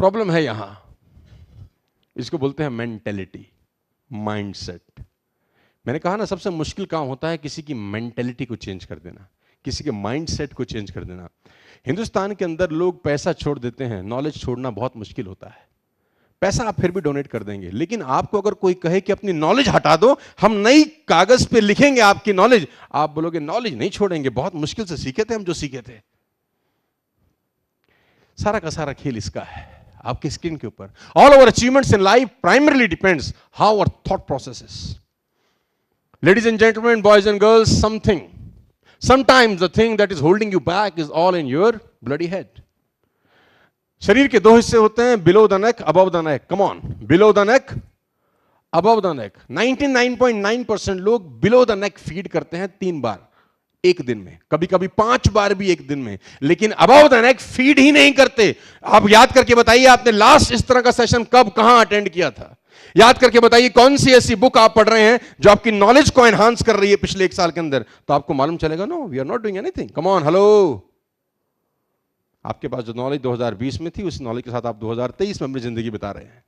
Problem है यहां, इसको बोलते हैं मेंटेलिटी, माइंडसेट। मैंने कहा ना, सबसे मुश्किल काम होता है किसी की मेंटेलिटी को चेंज कर देना, किसी के माइंडसेट को चेंज कर देना। हिंदुस्तान के अंदर लोग पैसा छोड़ देते हैं, नॉलेज छोड़ना बहुत मुश्किल होता है। पैसा आप फिर भी डोनेट कर देंगे, लेकिन आपको अगर कोई कहे कि अपनी नॉलेज हटा दो, हम नई कागज पे लिखेंगे आपकी नॉलेज, आप बोलोगे नॉलेज नहीं छोड़ेंगे, बहुत मुश्किल से सीखे थे हम जो सीखे थे। सारा का सारा खेल इसका है, आपकी स्क्रीन के ऊपर। All over achievements in life primarily depends how our thought process is. Ladies and gentlemen, boys and girls, sometimes the thing that is holding you back is all in your bloody head. शरीर के दो हिस्से होते हैं, below the neck, above the neck. Come on, below the neck, above the neck. 99.9% लोग below the neck feed करते हैं 3 बार एक दिन में, कभी कभी 5 बार भी एक दिन में, लेकिन above the neck फीड ही नहीं करते। आप याद करके बताइए, आपने लास्ट इस तरह का सेशन कब कहां अटेंड किया था? याद करके बताइए, कौन सी ऐसी बुक आप पढ़ रहे हैं जो आपकी नॉलेज को एनहांस कर रही है पिछले 1 साल के अंदर? तो आपको मालूम चलेगा, no we are not doing anything. Come on, hello. आपके पास जो नॉलेज 2020 में थी, उस नॉलेज के साथ आप 2023 में अपनी जिंदगी बिता रहे हैं।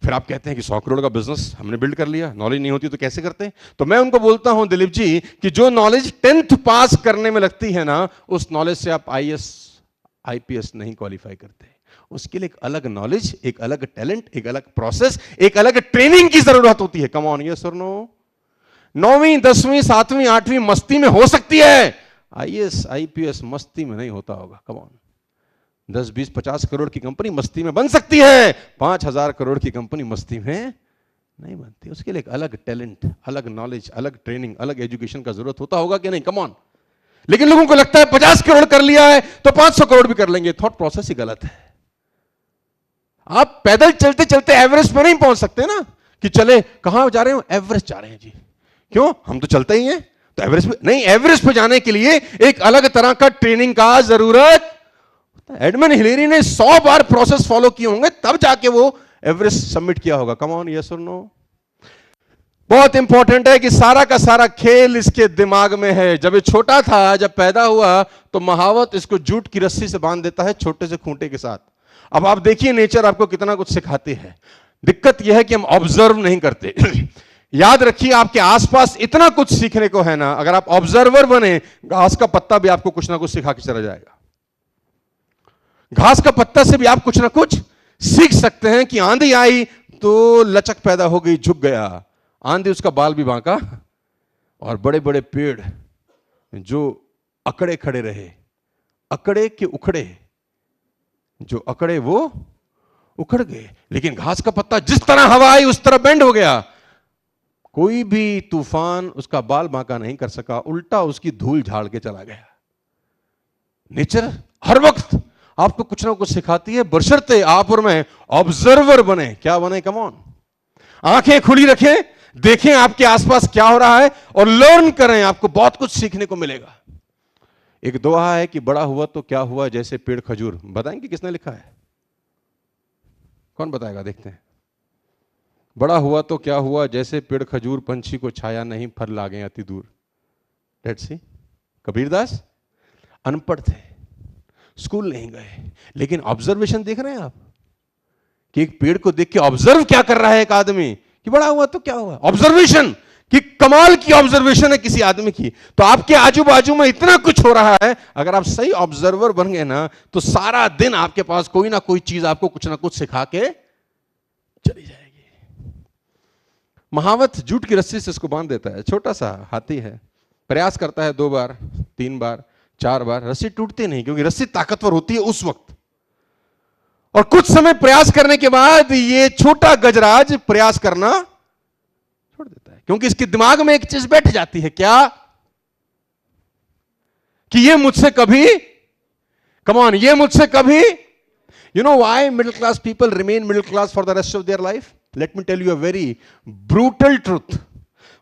फिर आप कहते हैं कि 100 करोड़ का बिजनेस हमने बिल्ड कर लिया, नॉलेज नहीं होती तो कैसे करते हैं? तो मैं उनको बोलता हूं, दिलीप जी, कि जो नॉलेज 10th पास करने में लगती है ना, उस नॉलेज से आप IAS IPS नहीं क्वालिफाई करते। उसके लिए एक अलग नॉलेज, एक अलग टैलेंट, एक अलग प्रोसेस, एक अलग ट्रेनिंग की जरूरत होती है। कम ऑन, यस और नो? 9वीं 10वीं 7वीं 8वीं मस्ती में हो सकती है, IAS IPS मस्ती में नहीं होता होगा। कम ऑन, 10 20 50 करोड़ की कंपनी मस्ती में बन सकती है, 5000 करोड़ की कंपनी मस्ती में नहीं बनती। उसके लिए एक अलग टैलेंट, अलग नॉलेज, अलग ट्रेनिंग, अलग एजुकेशन का जरूरत होता होगा कि नहीं? Come on. लेकिन लोगों को लगता है 50 करोड़ कर लिया है तो 500 करोड़ भी कर लेंगे। थॉट प्रोसेस ही गलत है। आप पैदल चलते चलते एवरेस्ट पे नहीं पहुंच सकते ना, कि चले कहां जा रहे हो? एवरेस्ट जा रहे हैं जी। क्यों? हम तो चलते ही हैं, तो एवरेस्ट पे नहीं। एवरेस्ट पे जाने के लिए एक अलग तरह का ट्रेनिंग का जरूरत। एडमंड हिलेरी ने 100 बार प्रोसेस फॉलो किए होंगे, तब जाके वो एवरेस्ट सबमिट किया होगा। कम ऑन, यस और नो? बहुत इंपॉर्टेंट है कि सारा का सारा खेल इसके दिमाग में है। जब ये छोटा था, जब पैदा हुआ, तो महावत इसको जूट की रस्सी से बांध देता है, छोटे से खूंटे के साथ। अब आप देखिए, नेचर आपको कितना कुछ सिखाती है। दिक्कत यह है कि हम ऑब्जर्व नहीं करते। याद रखिए, आपके आसपास इतना कुछ सीखने को है ना, अगर आप ऑब्जर्वर बने, घास का पत्ता भी आपको कुछ ना कुछ सिखा के चला जाएगा। घास का पत्ता से भी आप कुछ ना कुछ सीख सकते हैं कि आंधी आई तो लचक पैदा हो गई, झुक गया। आंधी, उसका बाल भी बांका, और बड़े बड़े पेड़ जो अकड़े खड़े रहे, अकड़े के उखड़े, जो अकड़े वो उखड़ गए। लेकिन घास का पत्ता जिस तरह हवा आई उस तरह बेंड हो गया। कोई भी तूफान उसका बाल बांका नहीं कर सका, उल्टा उसकी धूल झाड़ के चला गया। नेचर हर वक्त आपको कुछ ना कुछ सिखाती है, बशर्ते आप और मैं ऑब्जर्वर बने। क्या बने? कम ऑन, आंखें खुली रखें, देखें आपके आसपास क्या हो रहा है और लर्न करें। आपको बहुत कुछ सीखने को मिलेगा। एक दोहा है कि बड़ा हुआ तो क्या हुआ, जैसे पेड़ खजूर। बताएंगे किसने लिखा है? कौन बताएगा? देखते हैं। बड़ा हुआ तो क्या हुआ, जैसे पेड़ खजूर, पंछी को छाया नहीं, फल लागे अति दूर। Let's see. कबीरदास अनपढ़ थे, स्कूल नहीं गए, लेकिन ऑब्जर्वेशन देख रहे हैं आप कि एक पेड़ को देख के ऑब्जर्व क्या कर रहा है एक आदमी, कि बड़ा हुआ तो क्या हुआ। ऑब्जर्वेशन कि कमाल की ऑब्जर्वेशन है किसी आदमी की। तो आपके आजू बाजू में इतना कुछ हो रहा है, अगर आप सही ऑब्जर्वर बन गए ना, तो सारा दिन आपके पास कोई ना कोई चीज आपको कुछ ना कुछ सिखा के चली जाएगी। महावत जूट की रस्सी से इसको बांध देता है। छोटा सा हाथी है, प्रयास करता है 2 बार 3 बार 4 बार, रस्सी टूटती नहीं, क्योंकि रस्सी ताकतवर होती है उस वक्त। और कुछ समय प्रयास करने के बाद ये छोटा गजराज प्रयास करना छोड़ देता है, क्योंकि इसके दिमाग में एक चीज बैठ जाती है। क्या? कि ये मुझसे कभी, कम ऑन, ये मुझसे कभी। You know why middle class people remain middle class for the rest of their life? Let me tell you a very brutal truth.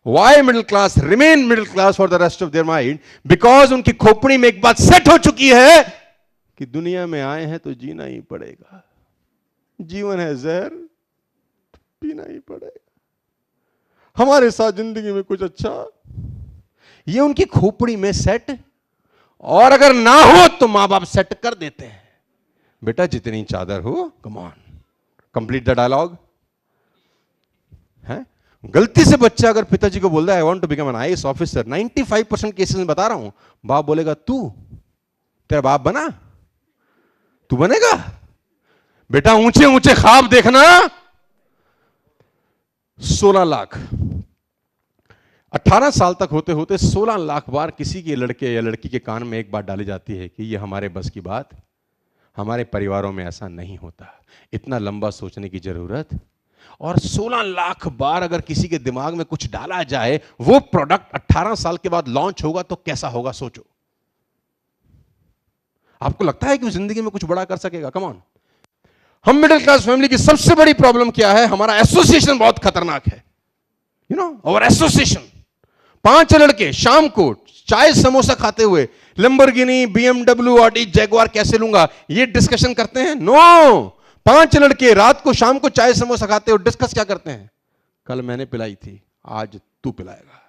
Why middle class remain middle class for the rest of their mind? Because उनकी खोपड़ी में एक बात set हो चुकी है कि दुनिया में आए हैं तो जीना ही पड़ेगा। जीवन है जहर, पीना ही पड़ेगा। हमारे साथ जिंदगी में कुछ अच्छा, ये उनकी खोपड़ी में सेट। और अगर ना हो तो मां बाप सेट कर देते हैं, बेटा जितनी चादर हो, come on, complete the dialogue है। गलती से बच्चा अगर पिताजी को बोलता है I want to become an IAS officer, 95% cases में बता रहा हूं, बाप बोलेगा तू, तेरा बाप बना, तू बनेगा बेटा, ऊंचे ऊंचे ख्वाब देखना। 16 लाख 18 साल तक होते होते 16 लाख बार किसी के लड़के या लड़की के कान में एक बात डाली जाती है कि यह हमारे बस की बात, हमारे परिवारों में ऐसा नहीं होता, इतना लंबा सोचने की जरूरत। और 16 लाख बार अगर किसी के दिमाग में कुछ डाला जाए, वो प्रोडक्ट 18 साल के बाद लॉन्च होगा तो कैसा होगा सोचो। आपको लगता है कि वो जिंदगी में कुछ बड़ा कर सकेगा? Come on. हम मिडिल क्लास फैमिली की सबसे बड़ी प्रॉब्लम क्या है? हमारा एसोसिएशन बहुत खतरनाक है। यू नो और एसोसिएशन, 5 लड़के शाम को चाय समोसा खाते हुए लैम्बोर्गिनी, बीएमडब्ल्यू, ऑडी, जैगुआर कैसे लूंगा, ये डिस्कशन करते हैं? नो, 5 लड़के रात को शाम को चाय समोसा खाते हो, डिस्कस क्या करते हैं? कल मैंने पिलाई थी, आज तू पिलाएगा,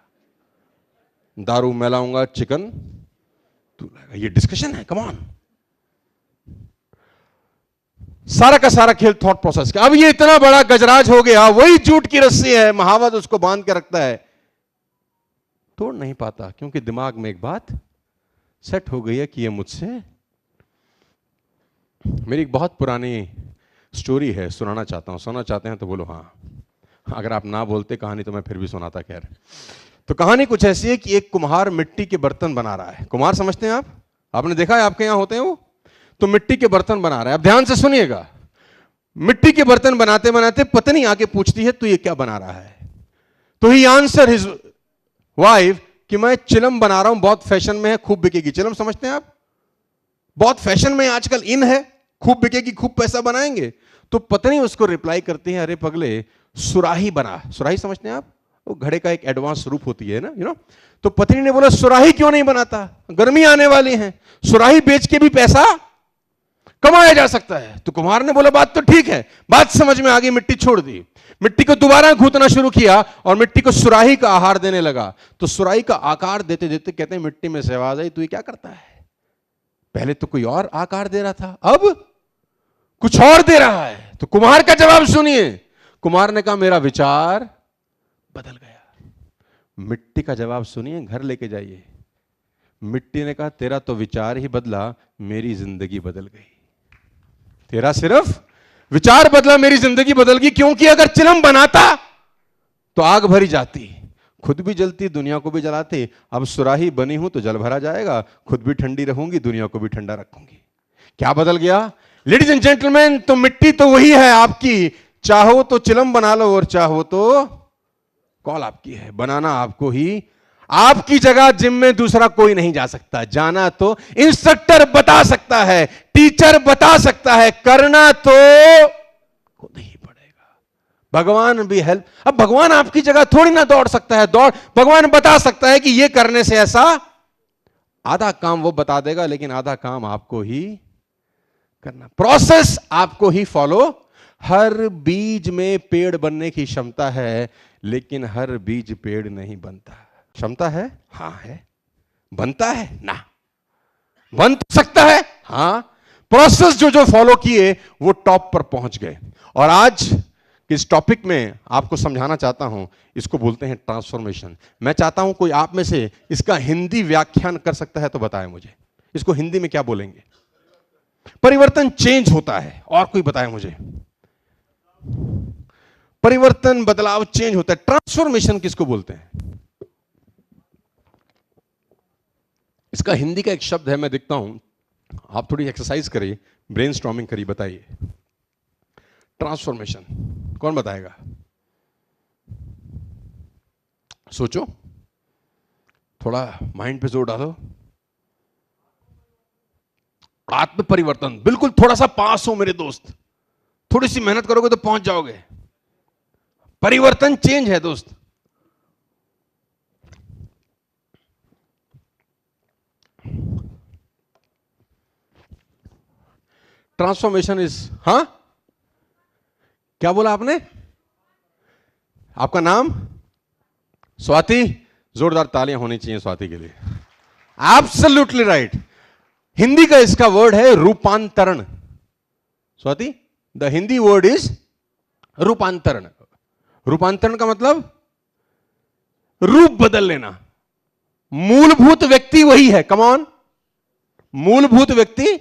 दारू मैं लाऊंगा, चिकन तू लाएगा, ये डिस्कशन है। Come on. सारा का सारा खेल थॉट प्रोसेस का। अब ये इतना बड़ा गजराज हो गया, वही जूट की रस्सी है, महावत उसको बांध के रखता है, तोड़ नहीं पाता, क्योंकि दिमाग में एक बात सेट हो गई है कि ये मुझसे। मेरी एक बहुत पुरानी स्टोरी है, सुनाना चाहता हूं। सुनना चाहते हैं तो बोलो हाँ, अगर आप ना बोलते कहानी तो मैं फिर भी सुनाता। खैर, तो कहानी कुछ ऐसी है कि एक कुम्हार मिट्टी के बर्तन बना रहा है। कुम्हार समझते हैं आप? आपने देखा है आपके यहां होते हैं वो? तो मिट्टी के बर्तन बना रहा है। अब ध्यान से सुनिएगा। मिट्टी के बर्तन बनाते बनाते पत्नी आके पूछती है तू ये क्या बना रहा है? तो ही आंसर हिज वाइफ कि मैं चिलम बना रहा हूं, बहुत फैशन में है, खूब बिकेगी। चिलम समझते हैं आप? बहुत फैशन में आजकल इन है, खूब बिकेगी, खूब पैसा बनाएंगे। तो पत्नी उसको रिप्लाई करती है, अरे पगले, सुराही बना। सुराही समझते हैं आप? वो घड़े का एक एडवांस रूप होती है ना, यू नो। तो पत्नी ने बोला सुराही क्यों नहीं बनाता, गर्मी आने वाली है, सुराही बेच के भी पैसा कमाया जा सकता है। तो कुम्हार ने बोला बात तो ठीक है, बात समझ में आ गई, मिट्टी छोड़ दी, मिट्टी को दोबारा गूंथना शुरू किया और मिट्टी को सुराही का आहार देने लगा। तो सुराही का आकार देते देते कहते हैं मिट्टी में से आवाज आई, तू ये क्या करता है? पहले तो कोई और आकार दे रहा था, अब कुछ और दे रहा है। तो कुम्हार का जवाब सुनिए। कुम्हार ने कहा मेरा विचार बदल गया। मिट्टी का जवाब सुनिए, घर लेके जाइए। मिट्टी ने कहा तेरा तो विचार ही बदला, मेरी जिंदगी बदल गई। तेरा सिर्फ विचार बदला, मेरी जिंदगी बदल गई। क्योंकि अगर चिलम बनाता तो आग भरी जाती, खुद भी जलती, दुनिया को भी जलाती। अब सुराही बनी हूं तो जल भरा जाएगा, खुद भी ठंडी रहूंगी, दुनिया को भी ठंडा रखूंगी। क्या बदल गया लेडीज एंड जेंटलमैन? तो मिट्टी तो वही है आपकी, चाहो तो चिलम बना लो और चाहो तो कॉल आपकी है, बनाना आपको ही। आपकी जगह जिम में दूसरा कोई नहीं जा सकता, जाना तो इंस्ट्रक्टर बता सकता है, टीचर बता सकता है, करना तो खुद ही पड़ेगा। भगवान भी हेल्प, अब भगवान आपकी जगह थोड़ी ना दौड़ सकता है, भगवान बता सकता है कि यह करने से ऐसा, आधा काम वो बता देगा लेकिन आधा काम आपको ही करना, प्रोसेस आपको ही फॉलो। हर बीज में पेड़ बनने की क्षमता है, लेकिन हर बीज पेड़ नहीं बनता। क्षमता है? हां है। बनता है? ना। बन सकता है? हां। प्रोसेस जो जो फॉलो किए वो टॉप पर पहुंच गए। और आज इस टॉपिक में आपको समझाना चाहता हूं, इसको बोलते हैं ट्रांसफॉर्मेशन। मैं चाहता हूं कोई आप में से इसका हिंदी व्याख्यान कर सकता है तो बताएं मुझे, इसको हिंदी में क्या बोलेंगे? परिवर्तन चेंज होता है, और कोई बताए मुझे? परिवर्तन, बदलाव, चेंज होता है। ट्रांसफॉर्मेशन किसको बोलते हैं? इसका हिंदी का एक शब्द है, मैं देखता हूं, आप थोड़ी एक्सरसाइज करिए, ब्रेनस्टॉर्मिंग करिए, बताइए ट्रांसफॉर्मेशन कौन बताएगा? सोचो, थोड़ा माइंड पे जोर डालो। आत्म परिवर्तन, बिल्कुल थोड़ा सा पास हो मेरे दोस्त, थोड़ी सी मेहनत करोगे तो पहुंच जाओगे। परिवर्तन चेंज है दोस्त। ट्रांसफॉर्मेशन इज, हां क्या बोला आपने? आपका नाम? स्वाति। जोरदार तालियां होनी चाहिए स्वाति के लिए। Absolutely right. हिंदी का इसका वर्ड है रूपांतरण। Swati, the Hindi word is रूपांतरण। रूपांतरण का मतलब रूप बदल लेना। मूलभूत व्यक्ति वही है, कम ऑन, मूलभूत व्यक्ति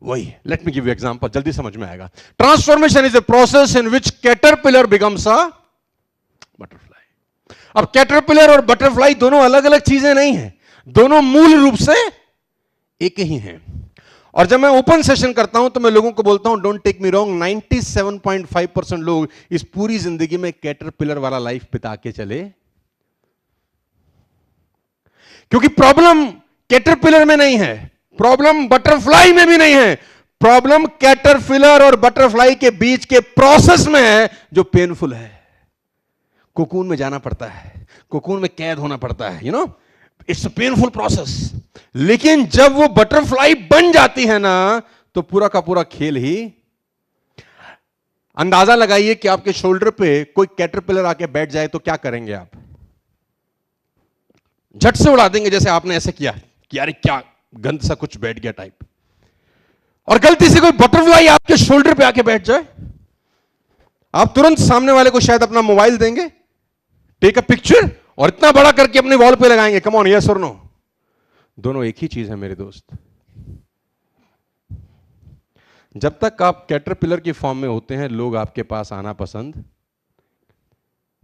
वही है। Let me give you example, जल्दी समझ में आएगा। Transformation is a process in which caterpillar becomes a butterfly. अब कैटरपिलर और बटरफ्लाई दोनों अलग अलग चीजें नहीं है, दोनों मूल रूप से एक ही हैं। और जब मैं ओपन सेशन करता हूं तो मैं लोगों को बोलता हूं, डोंट टेक मी रॉन्ग, 97.5% लोग इस पूरी जिंदगी में कैटरपिलर वाला लाइफ बिता के चले, क्योंकि प्रॉब्लम कैटरपिलर में नहीं है, प्रॉब्लम बटरफ्लाई में भी नहीं है, प्रॉब्लम कैटरपिलर और बटरफ्लाई के बीच के प्रोसेस में है जो पेनफुल है। कोकून में जाना पड़ता है, कोकून में कैद होना पड़ता है, you know, it's a painful process. लेकिन जब वो बटरफ्लाई बन जाती है ना, तो पूरा का पूरा खेल ही। अंदाजा लगाइए कि आपके शोल्डर पे कोई कैटरपिलर आके बैठ जाए तो क्या करेंगे आप? झट से उड़ा देंगे, जैसे आपने ऐसे किया कि यार क्या गंद सा कुछ बैठ गया टाइप। और गलती से कोई बटरफ्लाई आपके शोल्डर पे आके बैठ जाए, आप तुरंत सामने वाले को शायद अपना मोबाइल देंगे, टेक अ पिक्चर, और इतना बड़ा करके अपने वॉल पे लगाएंगे, कम ऑन, यस और नो। दोनों एक ही चीज है मेरे दोस्त। जब तक आप कैटरपिलर की फॉर्म में होते हैं, लोग आपके पास आना पसंद,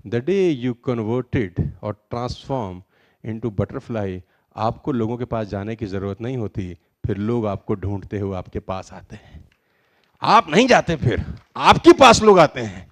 द डे यू कन्वर्टेड और ट्रांसफॉर्म इनटू बटरफ्लाई, आपको लोगों के पास जाने की जरूरत नहीं होती, फिर लोग आपको ढूंढते हुए आपके पास आते हैं। आप नहीं जाते, फिर आपके पास लोग आते हैं।